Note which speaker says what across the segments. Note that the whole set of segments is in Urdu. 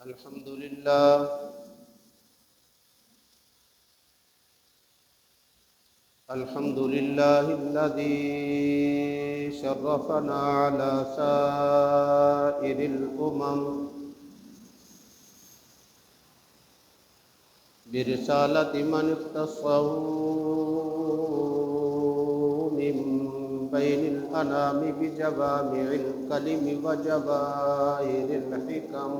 Speaker 1: الحمد لله الذي شرفنا على سائر الأمم برسالة من اختصه من بين الأنام بجوامع الكلم وجواهر الحكم،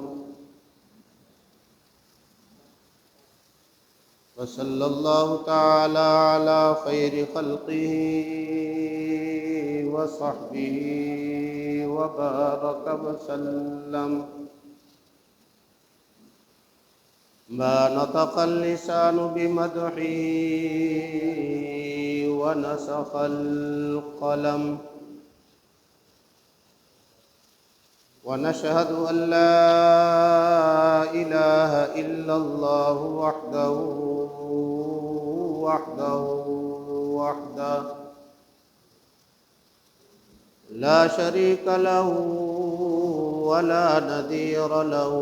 Speaker 1: وصلى الله تعالى على خير خلقه وصحبه وبارك وسلم. ما نطق اللسان بمدحه ونسخ القلم، ونشهد أن لا إله إلا الله وحده لا شريك له ولا نذير له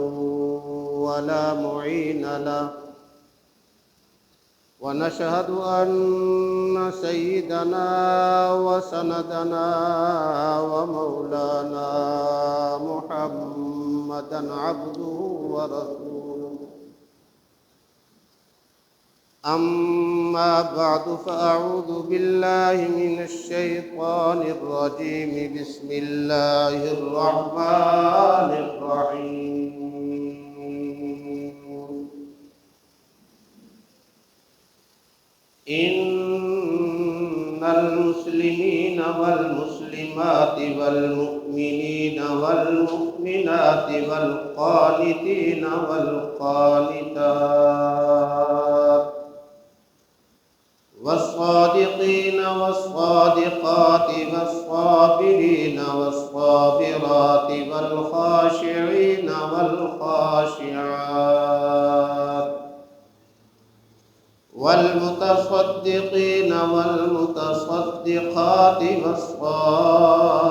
Speaker 1: ولا معين له، ونشهد أن سيدنا وسندنا ومولانا محمدا عبده ورسوله. أما بعد، فأعوذ بالله من الشيطان الرجيم. بسم الله الرحمن الرحيم. إن المسلمين والمسلمات والمؤمنين والمؤمنات والقانتين والقانتات والصادقين والصادقات والصابرين والصابرات والخاشعين والخاشعات والمتصدقين والمتصدقات والصائمين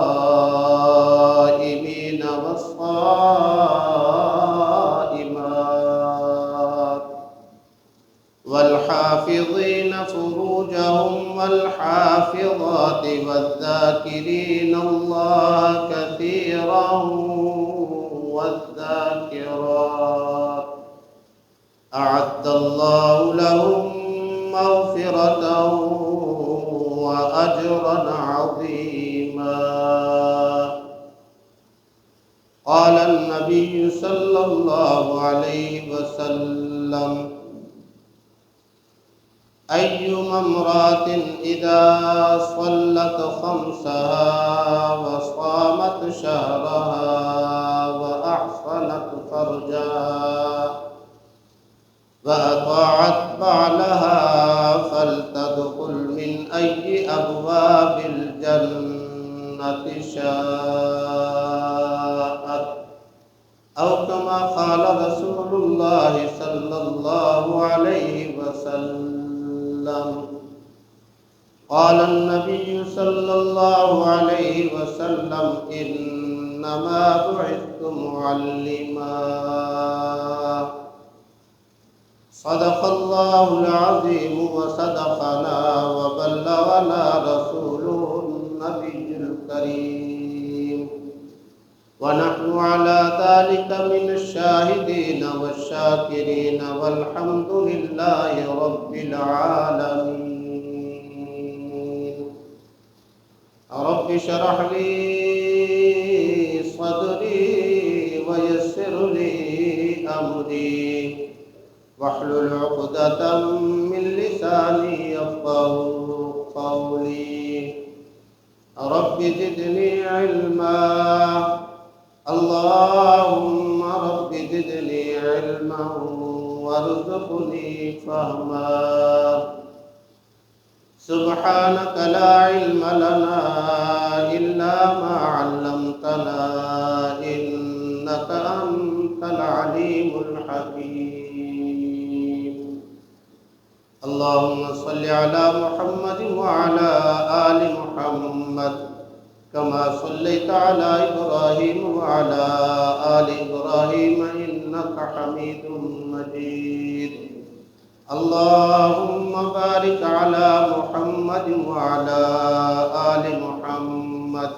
Speaker 1: والصائمات والحافظين فروجهم والحافظات والذاكرين الله كثيرا والذاكرات أعد الله لهم مغفرة وأجرا عظيما. قال النبي صلى الله عليه وسلم: أيما امرأة إذا صلت خمسها وصامت شهرها وأحصنت فرجها وأطاعت بعلها فلتدخل من أي أبواب الجنة شاءت، أو كما قال رسول الله صلى الله عليه وسلم. قال النبي صلى الله عليه وسلم: إنما بعثت معلما. صدق الله العظيم وصدقنا وبلغنا رسوله النبي الكريم، ونحن على ذلك من الشاهدين والشاكرين، والحمد لله رب العالمين. رب اشرح لي صدري ويسر لي أمري واحلل عقدة من لساني يفقهوا قولي. رب زدني علما، اللهم رب زدني علما وارزقني فهما. سبحانك لا علم لنا إلا ما علمتنا، إنك أنت العليم الحكيم. اللهم صل على محمد وعلى آل محمد كما صليت على إبراهيم وعلى آل إبراهيم إنك إنك حميد مجيد. اللهم بارك على محمد وعلى آل محمد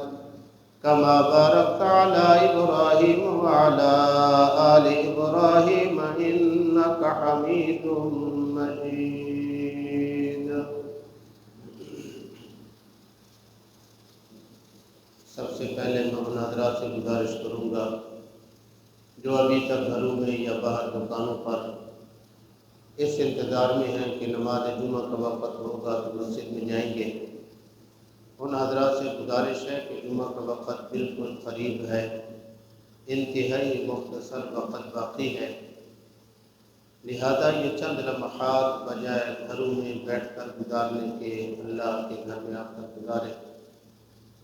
Speaker 1: كما باركت على إبراهيم وعلى آل إبراهيم إنك حميد مجيد. سب سے پہلے میں ان حضرات سے گزارش کروں گا جو ابھی تک گھروں میں یا باہر دکانوں پر اس انتظار میں ہیں کہ نماز جمعہ کا وقت ہوگا تو مسجد میں جائیں گے. ان حضرات سے گزارش ہے کہ جمعہ کا وقت بالکل قریب ہے، انتہائی مختصر وقت باقی ہے، لہذا یہ چند لمحات بجائے گھروں میں بیٹھ کر گزارنے کے اللہ کے گھر میں آ کر گزارے.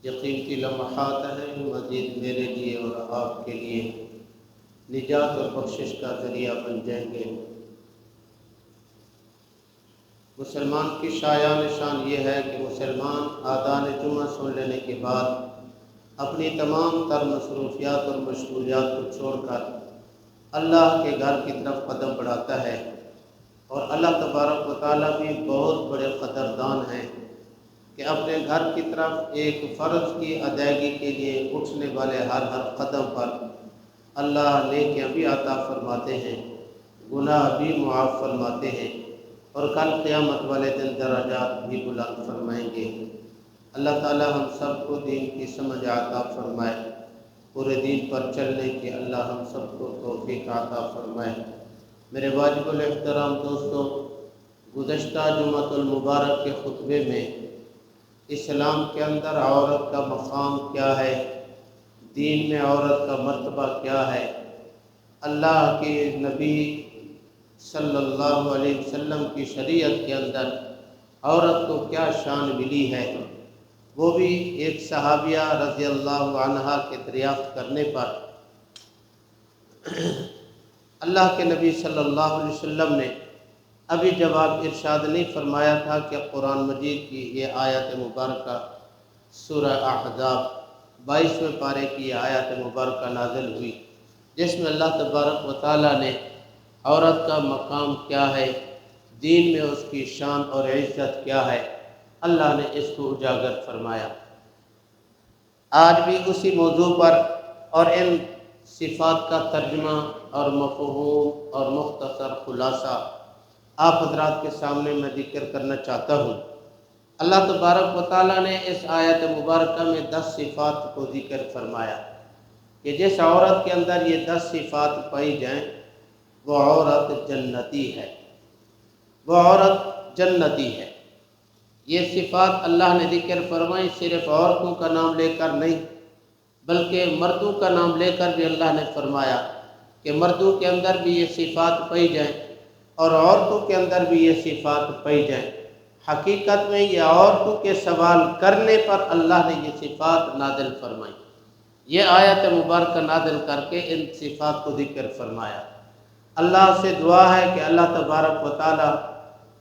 Speaker 1: یہ قیمتی لمحات ہیں، مزید میرے لیے اور آپ کے لیے نجات اور بخشش کا ذریعہ بن جائیں گے. مسلمان کی شایان شان یہ ہے کہ مسلمان آذان جمعہ سن لینے کے بعد اپنی تمام تر مصروفیات اور مشغولیات کو چھوڑ کر اللہ کے گھر کی طرف قدم بڑھاتا ہے. اور اللہ تبارک و تعالیٰ بھی بہت بڑے قدردان ہیں کہ اپنے گھر کی طرف ایک فرض کی ادائیگی کے لیے اٹھنے والے ہر قدم پر اللہ نیکیاں بھی عطا فرماتے ہیں، گناہ بھی معاف فرماتے ہیں، اور کل قیامت والے دن درجات بھی بلند فرمائیں گے. اللہ تعالی ہم سب کو دین کی سمجھ عطا فرمائے، پورے دین پر چلنے کی اللہ ہم سب کو توفیق عطا فرمائے. میرے واجب الاحترام دوستو، گزشتہ جمعۃ المبارک کے خطبے میں اسلام کے اندر عورت کا مقام کیا ہے، دین میں عورت کا مرتبہ کیا ہے، اللہ کے نبی صلی اللہ علیہ وسلم کی شریعت کے اندر عورت کو کیا شان ملی ہے، وہ بھی ایک صحابیہ رضی اللہ عنہا کے دریافت کرنے پر اللہ کے نبی صلی اللہ علیہ وسلم نے ابھی جواب ارشاد نہیں فرمایا تھا کہ قرآن مجید کی یہ آیت مبارکہ سورہ احزاب 22ویں پارے کی یہ آیت مبارکہ نازل ہوئی، جس میں اللہ تبارک و تعالیٰ نے عورت کا مقام کیا ہے، دین میں اس کی شان اور عزت کیا ہے، اللہ نے اس کو اجاگر فرمایا. آج بھی اسی موضوع پر اور ان صفات کا ترجمہ اور مفہوم اور مختصر خلاصہ آپ حضرات کے سامنے میں ذکر کرنا چاہتا ہوں. اللہ تبارک و تعالیٰ نے اس آیت مبارکہ میں 10 صفات کو ذکر فرمایا کہ جس عورت کے اندر یہ 10 صفات پائی جائیں وہ عورت جنتی ہے، وہ عورت جنتی ہے. یہ صفات اللہ نے ذکر فرمائی صرف عورتوں کا نام لے کر نہیں بلکہ مردوں کا نام لے کر بھی اللہ نے فرمایا کہ مردوں کے اندر بھی یہ صفات پائی جائیں اور عورتوں کے اندر بھی یہ صفات پائی جائیں. حقیقت میں یہ عورتوں کے سوال کرنے پر اللہ نے یہ صفات نازل فرمائی، یہ آیت مبارکہ نازل کر کے ان صفات کو ذکر فرمایا. اللہ سے دعا ہے کہ اللہ تبارک و تعالی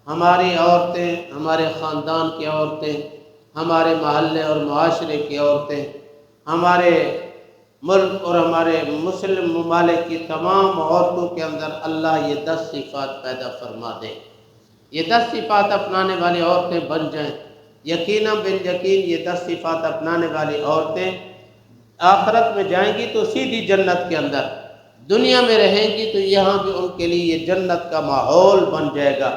Speaker 1: ہماری عورتیں، ہمارے خاندان کی عورتیں، ہمارے محلے اور معاشرے کی عورتیں، ہمارے ملک اور ہمارے مسلم ممالک کی تمام عورتوں کے اندر اللہ یہ 10 صفات پیدا فرما دے. یہ 10 صفات اپنانے والی عورتیں بن جائیں. یقیناً بالیقین یہ 10 صفات اپنانے والی عورتیں آخرت میں جائیں گی تو سیدھی جنت کے اندر، دنیا میں رہیں گی تو یہاں بھی ان کے لیے یہ جنت کا ماحول بن جائے گا.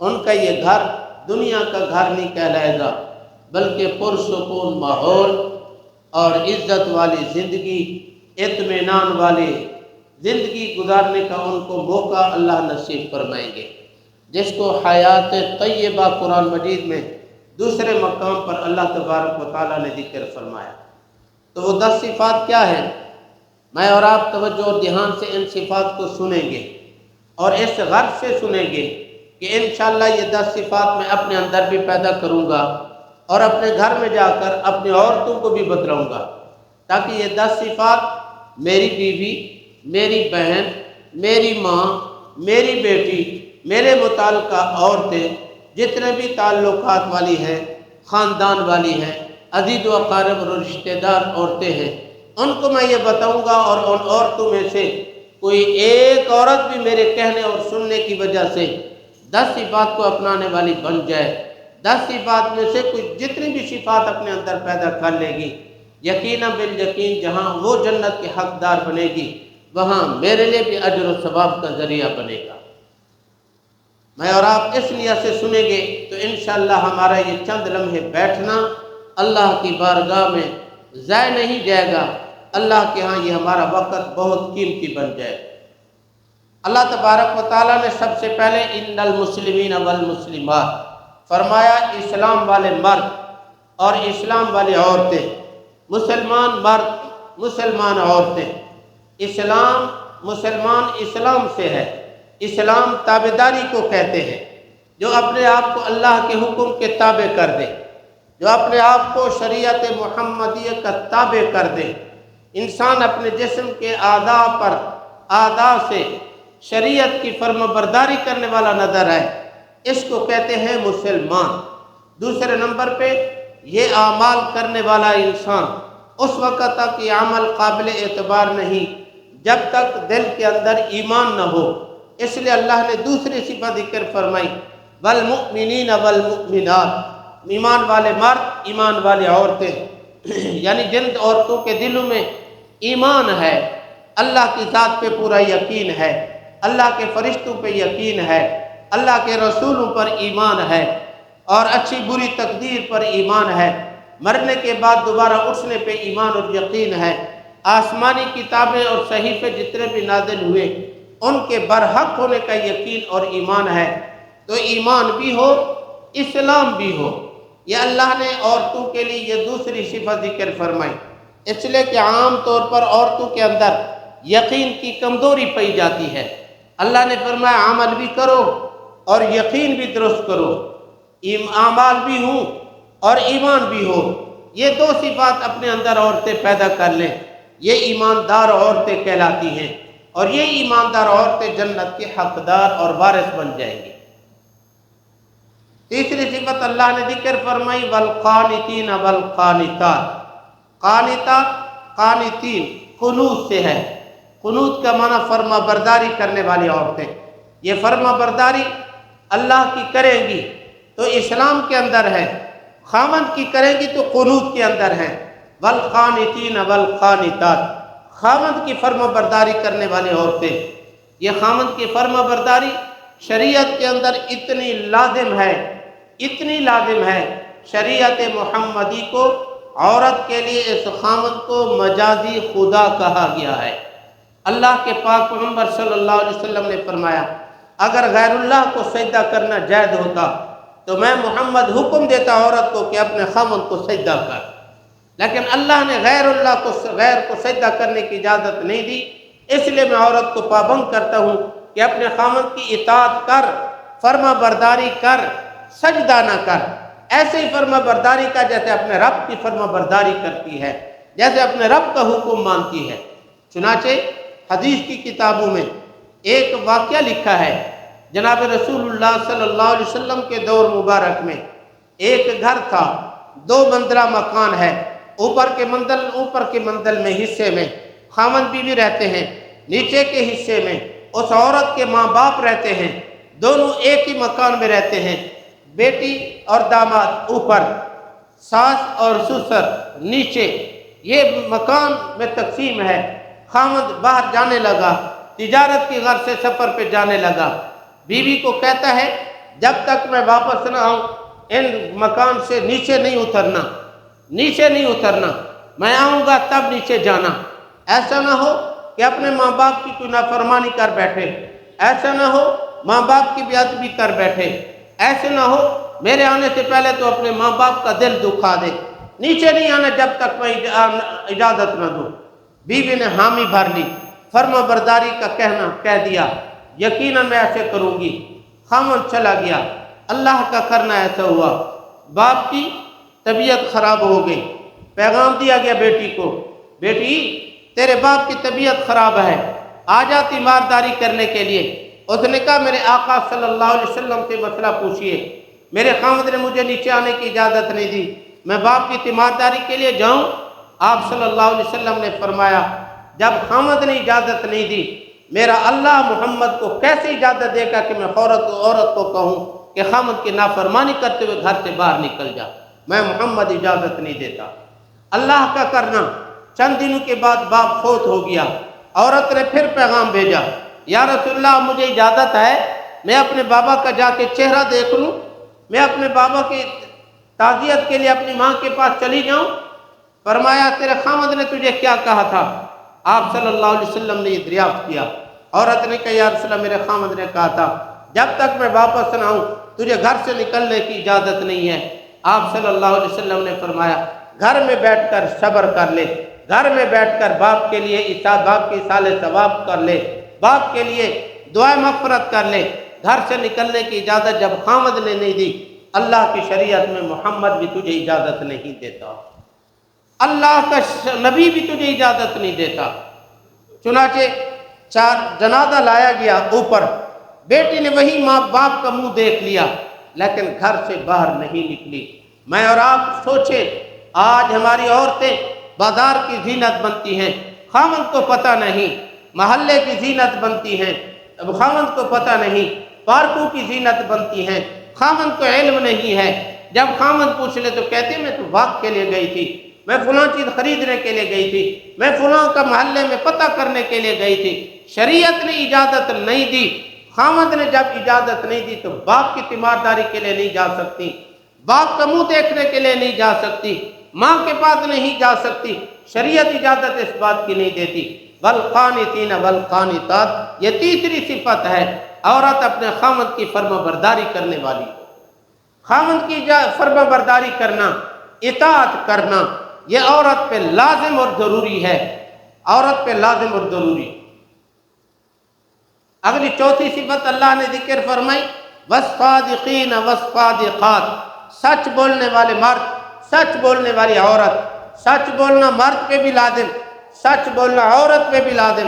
Speaker 1: ان کا یہ گھر دنیا کا گھر نہیں کہلائے گا بلکہ پرسکون ماحول اور عزت والی زندگی، اطمینان والی زندگی گزارنے کا ان کو موقع اللہ نصیب فرمائیں گے، جس کو حیات طیبہ قرآن مجید میں دوسرے مقام پر اللہ تبارک و تعالیٰ نے ذکر فرمایا. تو وہ 10 صفات کیا ہیں؟ میں اور آپ توجہ اور دھیان سے ان صفات کو سنیں گے اور اس غرض سے سنیں گے کہ انشاءاللہ یہ 10 صفات میں اپنے اندر بھی پیدا کروں گا اور اپنے گھر میں جا کر اپنی عورتوں کو بھی بتلاؤں گا، تاکہ یہ 10 صفات میری بیوی، میری بہن، میری ماں، میری بیٹی، میرے متعلقہ عورتیں جتنے بھی تعلقات والی ہیں، خاندان والی ہیں، عزیز و اقارب اور رشتہ دار عورتیں ہیں، ان کو میں یہ بتاؤں گا اور ان عورتوں میں سے کوئی ایک عورت بھی میرے کہنے اور سننے کی وجہ سے 10 صفات کو اپنانے والی بن جائے، 10 صفات میں سے کوئی جتنی بھی صفات اپنے اندر پیدا کر لے گی، یقیناً بالیقین جہاں وہ جنت کے حقدار بنے گی وہاں میرے لیے بھی اجر و ثواب کا ذریعہ بنے گا۔ میں اور آپ اس نیت سے سنیں گے تو انشاءاللہ ہمارا یہ چند لمحے بیٹھنا اللہ کی بارگاہ میں ضائع نہیں جائے گا، اللہ کے ہاں یہ ہمارا وقت بہت قیمتی بن جائے۔ اللہ تبارک و تعالیٰ نے سب سے پہلے ان المسلمین والمسلمات فرمایا، اسلام والے مرد اور اسلام والی عورتیں، مسلمان مرد مسلمان عورتیں۔ اسلام مسلمان اسلام سے ہے، اسلام تابعداری کو کہتے ہیں، جو اپنے آپ کو اللہ کے حکم کے تابع کر دے، جو اپنے آپ کو شریعت محمدیہ کا تابع کر دے۔ انسان اپنے جسم کے اعضاء سے شریعت کی فرما برداری کرنے والا نظر آئے، اس کو کہتے ہیں مسلمان۔ دوسرے نمبر پہ یہ اعمال کرنے والا انسان اس وقت تک یہ عمل قابل اعتبار نہیں جب تک دل کے اندر ایمان نہ ہو، اس لیے اللہ نے دوسری صفت ذکر فرمائی، والمؤمنین والمؤمنات، ایمان والے مرد ایمان والی عورتیں، یعنی جن عورتوں کے دلوں میں ایمان ہے، اللہ کی ذات پہ پورا یقین ہے، اللہ کے فرشتوں پہ یقین ہے، اللہ کے رسولوں پر ایمان ہے، اور اچھی بری تقدیر پر ایمان ہے، مرنے کے بعد دوبارہ اٹھنے پہ ایمان اور یقین ہے، آسمانی کتابیں اور صحیفے جتنے بھی نازل ہوئے ان کے برحق ہونے کا یقین اور ایمان ہے۔ تو ایمان بھی ہو، اسلام بھی ہو۔ یہ اللہ نے عورتوں کے لیے یہ دوسری صفت ذکر فرمائی، اس لیے کہ عام طور پر عورتوں کے اندر یقین کی کمزوری پائی جاتی ہے۔ اللہ نے فرمایا عمل بھی کرو اور یقین بھی درست کرو، اعمال بھی ہوں اور ایمان بھی ہو۔ یہ دو صفات اپنے اندر عورتیں پیدا کر لیں، یہ ایماندار عورتیں کہلاتی ہیں، اور یہ ایماندار عورتیں جنت کے حقدار اور وارث بن جائیں گی۔ تیسری صفت اللہ نے ذکر فرمائی، والقانتین والقانتات۔ قانتہ قانتین قنوت سے ہے، قنوت کا معنی فرما برداری کرنے والی عورتیں۔ یہ فرما برداری اللہ کی کریں گی تو اسلام کے اندر ہے، خاوند کی کریں گی تو قنوت کے اندر ہے۔ والقانتین والقانتات، خاوند کی فرما برداری کرنے والی عورتیں۔ یہ خاوند کی فرما برداری شریعت کے اندر اتنی لازم ہے، اتنی لازم ہے، شریعت محمدی کو عورت کے لیے اس خاوند کو مجازی خدا کہا گیا ہے۔ اللہ کے پاک پیغمبر صلی اللہ علیہ وسلم نے فرمایا، اگر غیر اللہ کو سجدہ کرنا جائز ہوتا تو میں محمد حکم دیتا عورت کو کہ اپنے خاوند کو سجدہ کر، لیکن اللہ نے غیر کو سجدہ کرنے کی اجازت نہیں دی، اس لیے میں عورت کو پابند کرتا ہوں کہ اپنے خاوند کی اطاعت کر، فرما برداری کر، سجدہ نہ کر، ایسے ہی فرما برداری کا جیسے اپنے رب کی فرما برداری کرتی ہے، جیسے اپنے رب کا حکم مانتی ہے۔ چنانچہ حدیث کی کتابوں میں ایک واقعہ لکھا ہے، جناب رسول اللہ صلی اللہ علیہ وسلم کے دور مبارک میں ایک گھر تھا، 2 منزلہ مکان ہے، اوپر کے منزل میں حصے میں خاوند بیوی رہتے ہیں، نیچے کے حصے میں اس عورت کے ماں باپ رہتے ہیں، دونوں ایک ہی مکان میں رہتے ہیں، بیٹی اور داماد اوپر، ساس اور سسر نیچے، یہ مکان میں تقسیم ہے۔ خاوند باہر جانے لگا، تجارت کی غرض سے سفر پہ جانے لگا، بیوی کو کہتا ہے جب تک میں واپس نہ آؤں ان مکان سے نیچے نہیں اترنا، میں آؤں گا تب نیچے جانا، ایسا نہ ہو کہ اپنے ماں باپ کی کوئی نافرمانی کر بیٹھے، ایسا نہ ہو ماں باپ کی بے ادبی کر بیٹھے، ایسے نہ ہو میرے آنے سے پہلے تو اپنے ماں باپ کا دل دکھا دے، نیچے نہیں آنا جب تک میں اجازت نہ دوں۔ بیوی نے حامی بھر لی، فرما برداری کا کہہ دیا، یقیناً میں ایسے کروں گی۔ خاوند چلا گیا، اللہ کا کرنا ایسا ہوا، باپ کی طبیعت خراب ہو گئی، پیغام دیا گیا بیٹی کو، بیٹی تیرے باپ کی طبیعت خراب ہے، آ جا تیمارداری کرنے کے لیے۔ اس نے کہا میرے آقا صلی اللہ علیہ وسلم سے مسئلہ پوچھئے، میرے خاوند نے مجھے نیچے آنے کی اجازت نہیں دی، میں باپ کی تیمارداری کے لیے جاؤں؟ آپ صلی اللہ علیہ وسلم نے فرمایا جب خاوند نے اجازت نہیں دی میرا اللہ محمد کو کیسے اجازت دے گا کہ میں عورت کو کہوں کہ خامد کی نافرمانی کرتے ہوئے گھر سے باہر نکل جا؟ میں محمد اجازت نہیں دیتا۔ اللہ کا کرنا، چند دنوں کے بعد باپ فوت ہو گیا، عورت نے پھر پیغام بھیجا، یا رسول اللہ مجھے اجازت ہے میں اپنے بابا کا جا کے چہرہ دیکھ لوں، میں اپنے بابا کی تعزیت کے لیے اپنی ماں کے پاس چلی جاؤں؟ فرمایا تیرے خامد نے تجھے کیا کہا تھا؟ آپ صلی اللہ علیہ وسلم نے یہ دریافت کیا۔ عورت نے کہا یا رسول اللہ میرے خامد نے کہا تھا جب تک میں واپس نہ آؤں تجھے گھر سے نکلنے کی اجازت نہیں ہے۔ آپ صلی اللہ علیہ وسلم نے فرمایا گھر میں بیٹھ کر صبر کر لے، گھر میں بیٹھ کر باپ کے لیے باپ کی اصال ثواب کر لے، باپ کے لیے دعائے مغفرت کر لے۔ گھر سے نکلنے کی اجازت جب خامد نے نہیں دی، اللہ کی شریعت میں محمد بھی تجھے اجازت نہیں دیتا، اللہ کا نبی بھی تجھے اجازت نہیں دیتا۔ چنانچہ جنازہ لایا گیا اوپر، بیٹی نے وہی ماں باپ کا منہ دیکھ لیا لیکن گھر سے باہر نہیں نکلی۔ میں اور آپ سوچیں آج ہماری عورتیں بازار کی زینت بنتی ہیں، خامد کو پتہ نہیں، محلے کی زینت بنتی ہیں، خامد کو پتہ نہیں، پارکوں کی زینت بنتی ہیں، خامد کو علم نہیں ہے۔ جب خامد پوچھ لے تو کہتے میں تو واک کے لیے گئی تھی، میں فلاں چیز خریدنے کے لیے گئی تھی، میں فلاں کا محلے میں پتہ کرنے کے لیے گئی تھی۔ شریعت نے اجازت نہیں دی، خامد نے جب اجازت نہیں دی تو باپ کی تیمارداری کے لیے نہیں جا سکتی، باپ کا منہ دیکھنے کے لیے نہیں جا سکتی، ماں کے پاس نہیں جا سکتی۔ شریعت اجازت اس بات کی نہیں دیتی۔ والقانتین والقانتات، یہ تیسری صفت ہے، عورت اپنے خامد کی فرما برداری کرنے والی ہو۔ خامد کی فرما برداری کرنا، اطاعت کرنا، یہ عورت پہ لازم اور ضروری ہے، عورت پہ لازم اور ضروری۔ اگلی چوتھی صفت اللہ نے ذکر فرمائی والصادقین والصادقات، سچ بولنے والے مرد، سچ بولنے والی عورت۔ سچ بولنا مرد پہ بھی لازم، سچ بولنا عورت پہ بھی لازم۔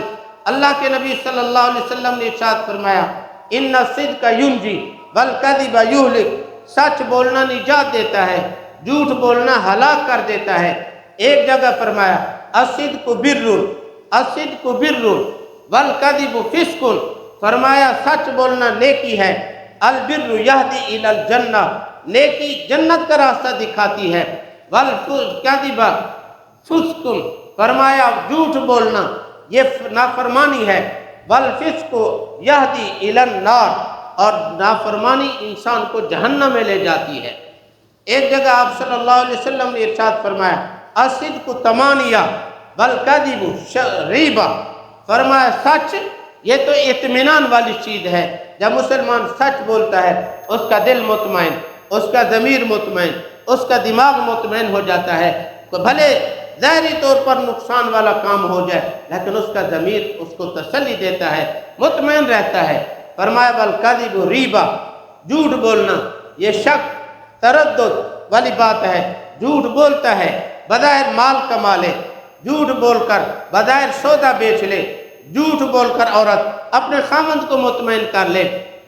Speaker 1: اللہ کے نبی صلی اللہ علیہ وسلم نے ارشاد فرمایا ان الصدق ینجی والکذب یہلک، سچ بولنا نجات دیتا ہے، جھوٹ بولنا ہلاک کر دیتا ہے۔ ایک جگہ فرمایا الصدق بر، الصدق بر والکذب فسق، فرمایا سچ بولنا نیکی ہے، البر یہدی الی الجنہ، نیکی جنت کا راستہ دکھاتی ہے، والکذب فسق، فرمایا جھوٹ بولنا یہ نافرمانی ہے، والفسق یہدی الی النار، اور نافرمانی انسان کو جہنم میں لے جاتی ہے۔ ایک جگہ آپ صلی اللہ علیہ وسلم نے ارشاد فرمایا الصدق ثمانیہ والکذب ریبہ، فرمایا سچ یہ تو اطمینان والی چیز ہے، جب مسلمان سچ بولتا ہے اس کا دل مطمئن، اس کا ضمیر مطمئن، اس کا دماغ مطمئن ہو جاتا ہے، تو بھلے ظاہری طور پر نقصان والا کام ہو جائے لیکن اس کا ضمیر اس کو تسلی دیتا ہے، مطمئن رہتا ہے۔ فرمایا والکذب ریبہ، جھوٹ بولنا یہ شک تردد والی بات ہے، جھوٹ بولتا ہے بظاہر مال کما لے، جھوٹ بول کر بظاہر سودا بیچ لے، جھوٹ بول کر عورت اپنے خامند کو مطمئن کر لے،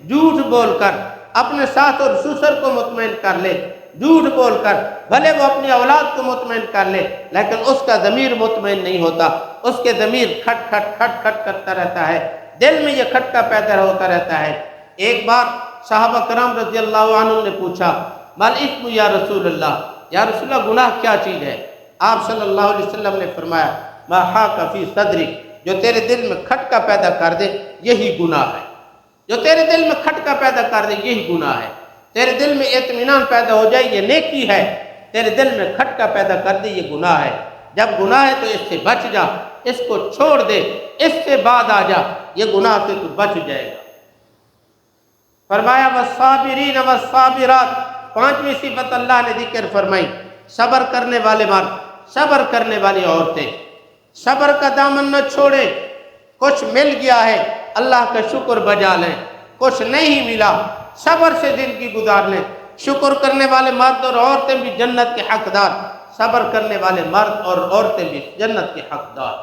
Speaker 1: جھوٹ بول کر اپنے ساس اور سسر کو مطمئن کر لے، جھوٹ بول کر بھلے وہ اپنی اولاد کو مطمئن کر لے لیکن اس کا ضمیر مطمئن نہیں ہوتا، اس کے ضمیر کھٹ کھٹ کھٹ کھٹ کرتا رہتا ہے، دل میں یہ کھٹکا پیدا ہوتا رہتا ہے۔ ایک بار صحابہ کرام رضی اللہ عنہ نے پوچھا مال اسم یا رسول اللہ، یا رسول اللہ گناہ کیا چیز ہے؟ آپ صلی اللہ علیہ وسلم نے فرمایا ما حاک فی صدرک، جو تیرے دل میں کھٹکا پیدا کر دے یہی گناہ ہے، جو تیرے دل میں کھٹکا پیدا کر دے یہی گناہ ہے۔ تیرے دل میں اطمینان پیدا ہو جائے یہ نیکی ہے، تیرے دل میں کھٹکا پیدا کر دے یہ گناہ ہے۔ جب گناہ ہے تو اس سے بچ جا، اس کو چھوڑ دے، اس سے بعد آ جا، یہ گناہ سے تو بچ جائے گا۔ فرمایا والصابرین والصابرات، پانچویں صفت اللہ نے ذکر فرمائی صبر کرنے والے مرد، صبر کرنے والی عورتیں۔ صبر کا دامن نہ چھوڑے، کچھ مل گیا ہے اللہ کا شکر بجا لیں، کچھ نہیں ملا صبر سے زندگی گزار لیں۔ شکر کرنے والے مرد اور عورتیں بھی جنت کے حقدار، صبر کرنے والے مرد اور عورتیں بھی جنت کے حقدار۔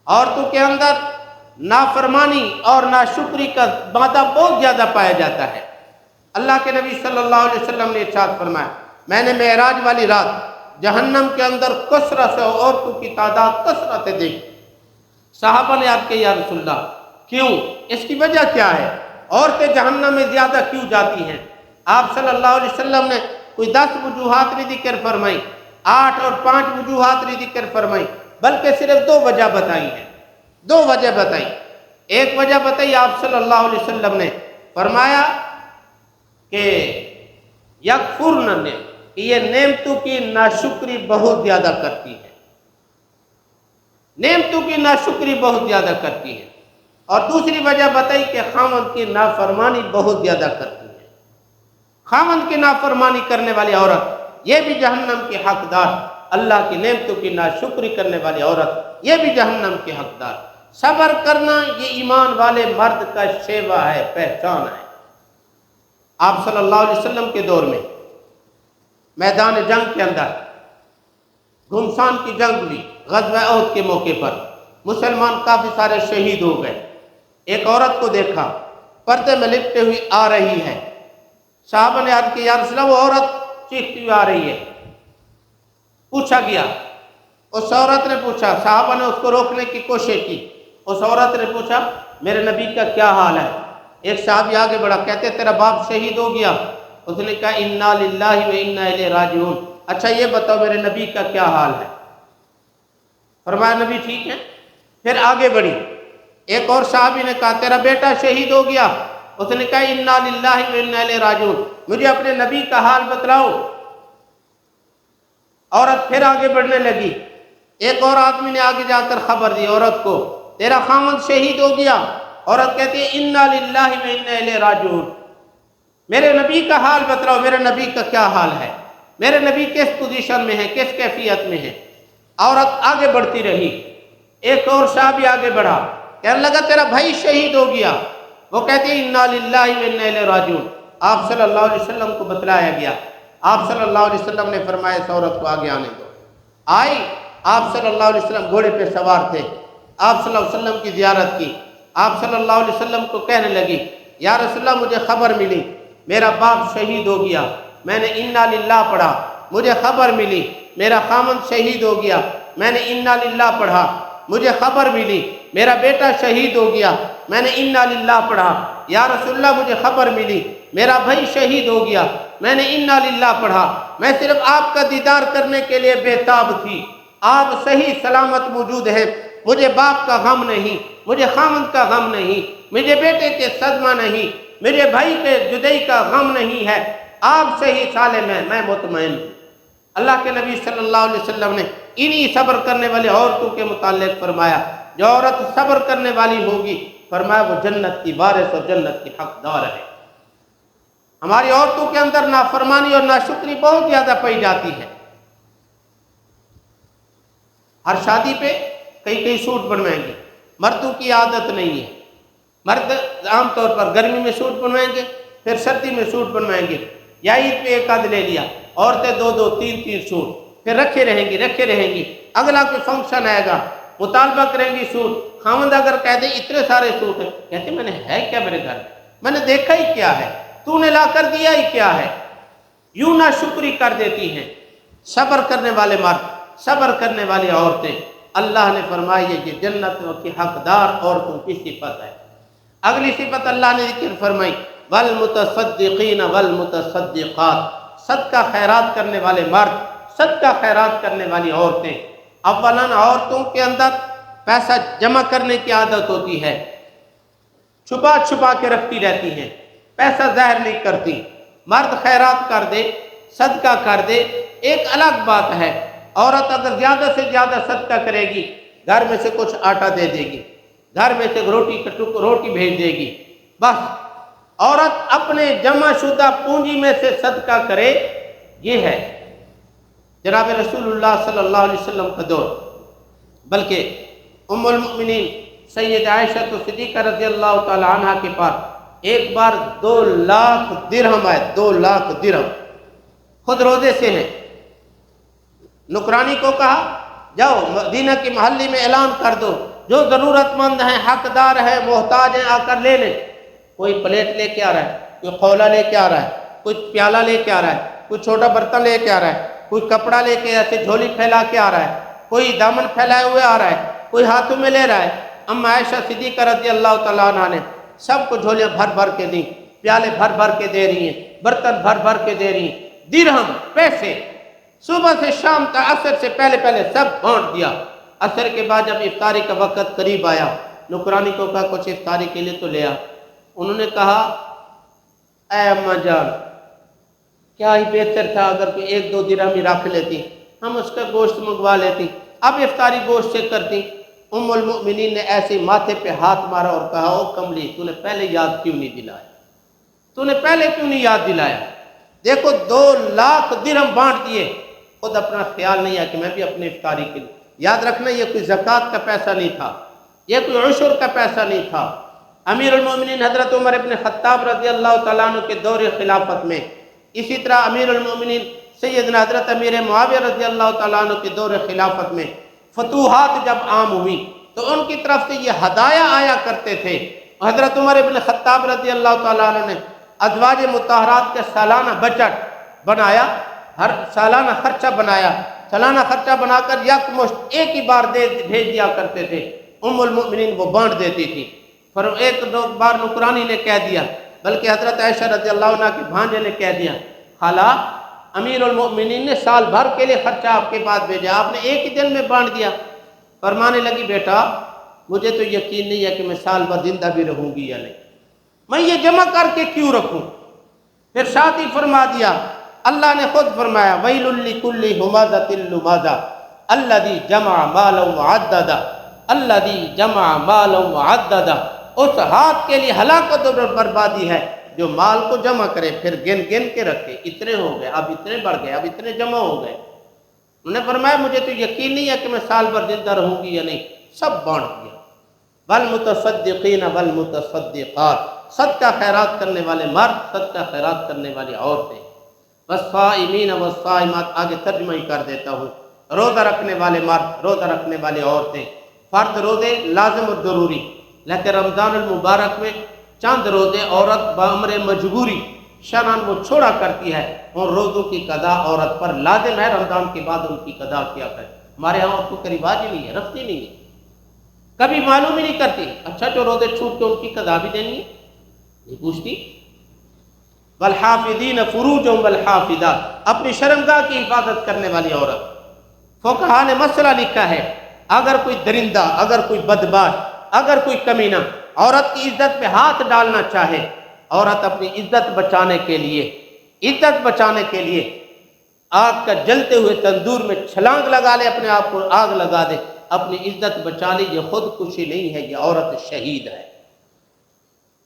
Speaker 1: عورتوں کے اندر نافرمانی اور ناشکری کا مادہ بہت زیادہ پایا جاتا ہے۔ اللہ کے نبی صلی اللہ علیہ وسلم نے ارشاد فرمایا میں نے معراج والی رات جہنم کے اندر کثرت سے عورتوں کی تعداد کثرت سے دیکھی۔ صحابہ نے عرض کیا یا رسول اللہ کیوں؟ اس کی وجہ کیا ہے؟ عورتیں جہنم میں زیادہ کیوں جاتی ہیں؟ آپ صلی اللہ علیہ وسلم نے کوئی 10 وجوہات نہیں ذکر فرمائی، 8 اور 5 وجوہات نہیں ذکر فرمائی، بلکہ صرف 2 وجہ بتائی ہیں، 2 وجہ بتائی۔ ایک وجہ بتائی آپ صلی اللہ علیہ وسلم نے، فرمایا کہ یکفرن، کہ یہ نعمتوں کی ناشکری بہت زیادہ کرتی ہے، نعمتوں کی ناشکری بہت زیادہ کرتی ہے۔ اور دوسری وجہ بتائی کہ خاوند کی نافرمانی بہت زیادہ کرتی ہے، خاوند کی نافرمانی کرنے والی عورت یہ بھی جہنم کی حقدار، اللہ کی نعمتوں کی ناشکری کرنے والی عورت یہ بھی جہنم کی حقدار۔ صبر کرنا یہ ایمان والے مرد کا شیوا ہے، پہچان ہے۔ آپ صلی اللہ علیہ وسلم کے دور میں میدان جنگ کے اندر گھمسان کی جنگ ہوئی، غزوہ احد کے موقع پر مسلمان کافی سارے شہید ہو گئے۔ ایک عورت کو دیکھا پردے میں لپٹے ہوئی آ رہی ہے، صحابہ نے عرض کی یا رسول اللہ وہ عورت چیختی ہوئی آ رہی ہے۔ پوچھا گیا، اس عورت نے پوچھا، صحابہ نے اس کو روکنے کی کوشش کی، اس عورت نے پوچھا میرے نبی کا کیا حال ہے؟ ایک صحابی آگے بڑھا، کہتے تیرا باپ شہید ہو گیا۔ اس نے کہا انا للہ و انا الیہ راجعون، اچھا یہ بتاؤ میرے نبی کا کیا حال ہے؟ فرمایا نبی ٹھیک ہے۔ پھر آگے بڑھی، ایک اور صحابی نے کہا تیرا بیٹا شہید ہو گیا۔ اس نے کہا انا للہ و انا الیہ راجعون، مجھے اپنے نبی کا حال بتلاؤ۔ عورت پھر آگے بڑھنے لگی، ایک اور آدمی نے آگے جا کر خبر دی عورت کو تیرا خاوند شہید ہو گیا۔ عورت کہتی ہے انا للہ و انا الیہ راجعون، میرے نبی کا حال بتلاؤ، میرے نبی کا کیا حال ہے، میرے نبی کس پوزیشن میں ہے، کس کیفیت میں ہے۔ عورت آگے بڑھتی رہی، ایک اور صحابی آگے بڑھا، کہنے لگا تیرا بھائی شہید ہو گیا۔ وہ کہتی ہے انا للہ و انا الیہ راجعون۔ آپ صلی اللہ علیہ وسلم کو بتلایا گیا، آپ صلی اللہ علیہ وسلم نے فرمایا اس عورت کو آگے آنے دو۔ آئی، آپ صلی اللہ علیہ وسلم گھوڑے پہ سوار تھے، آپ صلی اللہ علیہ وسلم کی زیارت کی۔ آپ صلی اللہ علیہ وسلم کو کہنے لگی یا رسول اللہ مجھے خبر ملی میرا باپ شہید ہو گیا، میں نے انا للہ پڑھا، مجھے خبر ملی میرا خاوند شہید ہو گیا، میں نے انا للہ پڑھا، مجھے خبر ملی میرا بیٹا شہید ہو گیا، میں نے انا للہ پڑھا۔ یا رسول اللہ مجھے خبر ملی میرا بھائی شہید ہو گیا، میں نے انا للہ پڑھا۔ میں صرف آپ کا دیدار کرنے کے لیے بے تاب تھی، آپ صحیح سلامت موجود ہیں، مجھے باپ کا غم نہیں، مجھے خاوند کا غم نہیں، مجھے بیٹے کے صدمہ نہیں، میرے بھائی کے جدائی کا غم نہیں ہے، آپ صحیح سالم ہیں، میں مطمئن ہوں۔ اللہ کے نبی صلی اللہ علیہ وسلم نے انہی صبر کرنے والی عورتوں کے متعلق فرمایا جو عورت صبر کرنے والی ہوگی فرمایا وہ جنت کی وارث اور جنت کی حقدار ہے۔ ہماری عورتوں کے اندر نافرمانی اور ناشکری بہت زیادہ پائی جاتی ہے۔ ہر شادی پہ کئی سوٹ بنوائیں گے، مردوں کی عادت نہیں ہے، مرد عام طور پر گرمی میں سوٹ بنوائیں گے، پھر سردی میں سوٹ بنوائیں گے، یا عید پہ ایک آدھ لے لیا، عورتیں 2 3 سوٹ پھر رکھے رہیں گی، اگلا کوئی فنکشن آئے گا مطالبہ کریں گی سوٹ۔ خاوند اگر کہہ دے اتنے سارے سوٹ ہیں، کہتے میں نے ہے کیا میرے گھر میں نے دیکھا ہی کیا ہے، تو نے لا کر دیا ہی کیا ہے، یوں نہ شکری کر دیتی ہیں۔ صبر کرنے والے مرد، صبر کرنے والی عورتیں، اللہ نے فرمائی ہے کہ جنتوں کی حقدار عورتوں کی صفت ہے۔ اگلی صفت اللہ نے ذکر فرمائی والمتصدقین والمتصدقات، صدقہ خیرات کرنے والے مرد، صدقہ خیرات کرنے والی عورتیں۔ اولاً عورتوں کے اندر پیسہ جمع کرنے کی عادت ہوتی ہے، چھپا چھپا کے رکھتی رہتی ہیں، پیسہ ظاہر نہیں کرتی۔ مرد خیرات کر دے، صدقہ کر دے ایک الگ بات ہے، عورت اگر زیادہ سے زیادہ صدقہ کرے گی گھر میں سے کچھ آٹا دے دے گی، گھر میں سے روٹی بھیج دے گی، بس عورت اپنے جمع شدہ پونجی میں سے صدقہ کرے، یہ ہے جناب رسول اللہ صلی اللہ علیہ وسلم کا دور۔ بلکہ ام المؤمنین سید عائشہ صدیقہ رضی اللہ تعالی عنہ کے پاس ایک بار 2 لاکھ درہم آئے، 2 لاکھ درہم، خود روزے سے ہیں۔ نکرانی کو کہا جاؤ مدینہ کی محلی میں اعلان کر دو، جو ضرورت مند ہیں، حقدار ہیں، محتاج ہیں، آ کر لے لیں۔ کوئی پلیٹ لے کے آ رہا ہے، کوئی خولہ لے کے آ رہا ہے، کوئی پیالہ لے کے آ رہا ہے، کوئی چھوٹا برتن لے کے آ رہا ہے، کوئی کپڑا لے کے ایسے جھولی پھیلا کے آ رہا ہے، کوئی دامن پھیلائے ہوئے آ رہا ہے، کوئی ہاتھوں میں لے رہا ہے۔ اما عائشہ صدیقہ رضی اللہ تعالیٰ عنہ نے سب کو جھولیاں بھر بھر کے دیں، پیالے بھر بھر کے دے رہی ہیں، برتن بھر بھر کے دے رہی ہیں، درہم پیسے صبح سے شام تک عصر سے پہلے سب بانٹ دیا۔ عصر کے بعد جب افطاری کا وقت قریب آیا، نوکرانی کو کہا کچھ افطاری کے لیے تو لے آ۔ انہوں نے کہا اے اماں جان، کیا ہی بہتر تھا اگر کوئی 1-2 درہم ہی رکھ لیتی، ہم اس کا گوشت منگوا لیتی، اب افطاری گوشت سے کرتی۔ ام المؤمنین نے ایسے ماتھے پہ ہاتھ مارا اور کہا او کملی، تو نے پہلے یاد کیوں نہیں دلایا، تو نے پہلے کیوں نہیں یاد دلایا؟ دیکھو 2 لاکھ درہم بانٹ دیے، خود اپنا خیال نہیں ہے کہ میں بھی اپنے افطاری کے لیے۔ یاد رکھنا یہ کوئی زکوٰۃ کا پیسہ نہیں تھا، یہ کوئی عشر کا پیسہ نہیں تھا۔ امیر المومنین حضرت عمر ابن خطاب رضی اللہ تعالیٰ عنہ کے دور خلافت میں، اسی طرح امیر المومنین سیدنا حضرت امیر معاویہ رضی اللہ تعالیٰ عنہ کے دور خلافت میں فتوحات جب عام ہوئی تو ان کی طرف سے یہ ہدایہ آیا کرتے تھے۔ حضرت عمر ابن خطاب رضی اللہ تعالیٰ عنہ نے ازواج مطہرات کے سالانہ بجٹ بنایا، ہر سالانہ خرچہ بنایا، سالانہ خرچہ بنا کر یکمشت ایک ہی بار بھیج دیا کرتے تھے۔ ام المؤمنین وہ بانٹ دیتی تھی۔ پھر ایک دو بار نکرانی نے کہہ دیا، بلکہ حضرت عائشہ رضی اللہ عنہ کے بھانجے نے کہہ دیا خالہ امیر المؤمنین نے سال بھر کے لیے خرچہ آپ کے پاس بھیجا، آپ نے ایک ہی دن میں بانٹ دیا۔ فرمانے لگی بیٹا مجھے تو یقین نہیں ہے کہ میں سال بھر زندہ بھی رہوں گی یا نہیں، میں یہ جمع کر کے کیوں رکھوں؟ پھر ساتھ ہی فرما دیا، اللہ نے خود فرمایا ویل لکل ہمزۃ لمزہ الذی جمع مالا وعددہ، الذی جمع مالا وعددہ، اس ہاتھ کے لیے ہلاکت اور بربادی ہے جو مال کو جمع کرے پھر گن گن کے رکھے، اتنے ہو گئے، اب اتنے بڑھ گئے، اب اتنے جمع ہو گئے۔ انہوں نے فرمایا مجھے تو یقین نہیں ہے کہ میں سال بھر زندہ رہوں گی یا نہیں، سب بانٹ دیا۔ والمتصدقین والمتصدقات، صدقہ خیرات کرنے والے مرد، صدقہ خیرات کرنے والی عورتیں، والصائمین والصائمات، آگے ترجمہ ہی کر دیتا ہوں، روزہ رکھنے والے مرد، روزہ رکھنے والی عورتیں۔ فرض روزے لازم اور ضروری، لیکن رمضان المبارک میں چند روزے عورت بامر مجبوری شرعاً وہ چھوڑا کرتی ہے، اور روزوں کی قضا عورت پر لازم ہے، رمضان کے بعد ان کی قضا کیا کرے۔ ہمارے ہاں عورتوں کا رواج ہی نہیں ہے، رکھتی نہیں ہے، کبھی معلوم ہی نہیں کرتی، اچھا جو روزے چھوٹ کے ان کی قضا بھی دینی ہے نہیں پوچھتی۔ والحافظین فروجهم والحافظات، اپنی شرمگاہ کی حفاظت کرنے والی عورت۔ فقہاء نے مسئلہ لکھا ہے اگر کوئی درندہ، اگر کوئی بدباش، اگر کوئی کمینہ عورت کی عزت پہ ہاتھ ڈالنا چاہے، عورت اپنی عزت بچانے کے لیے آگ کا جلتے ہوئے تندور میں چھلانگ لگا لے، اپنے آپ کو آگ لگا دے، اپنی عزت بچا لی، یہ خودکشی نہیں ہے، یہ عورت شہید ہے۔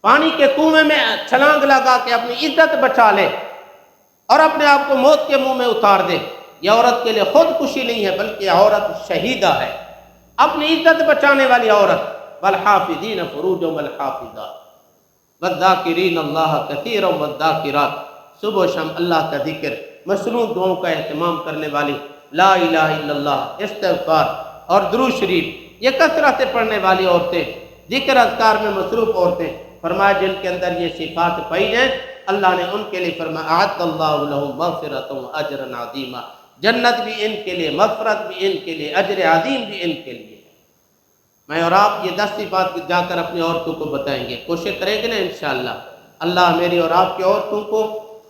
Speaker 1: پانی کے کنویں میں چھلانگ لگا کے اپنی عزت بچا لے اور اپنے آپ کو موت کے منہ میں اتار دے، یہ عورت کے لیے خودکشی نہیں ہے بلکہ عورت شہیدہ ہے، اپنی عزت بچانے والی عورت۔ والحافظین فروجهم والحافظات والذاکرین اللہ کثیرا والذاکرات، صبح و شام اللہ کا ذکر، مشروع دعاؤں کا اہتمام کرنے والی، لا الہ الا اللہ، استغفار اور درود شریف یہ کثرت سے پڑھنے والی عورتیں، ذکر اذکار میں مصروف عورتیں، فرمایا جن کے اندر یہ صفات پائی جائیں اللہ نے ان کے لیے فرمایا اعد اللہ لہم مغفرۃ واجرا عظیما، جنت بھی ان کے لیے، مغفرت بھی ان کے لیے، اجر عظیم بھی ان کے لیے۔ میں اور آپ یہ 10 صفات جا کر اپنی عورتوں کو بتائیں گے، کوشش کریں گے نا انشاءاللہ۔ اللہ میری اور آپ کی عورتوں کو،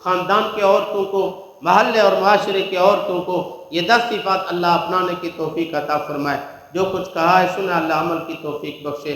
Speaker 1: خاندان کی عورتوں کو، محلے اور معاشرے کی عورتوں کو یہ 10 صفات اللہ اپنانے کی توفیق عطا فرمائے۔ جو کچھ کہا ہے سنا اللہ عمل کی توفیق بخشے۔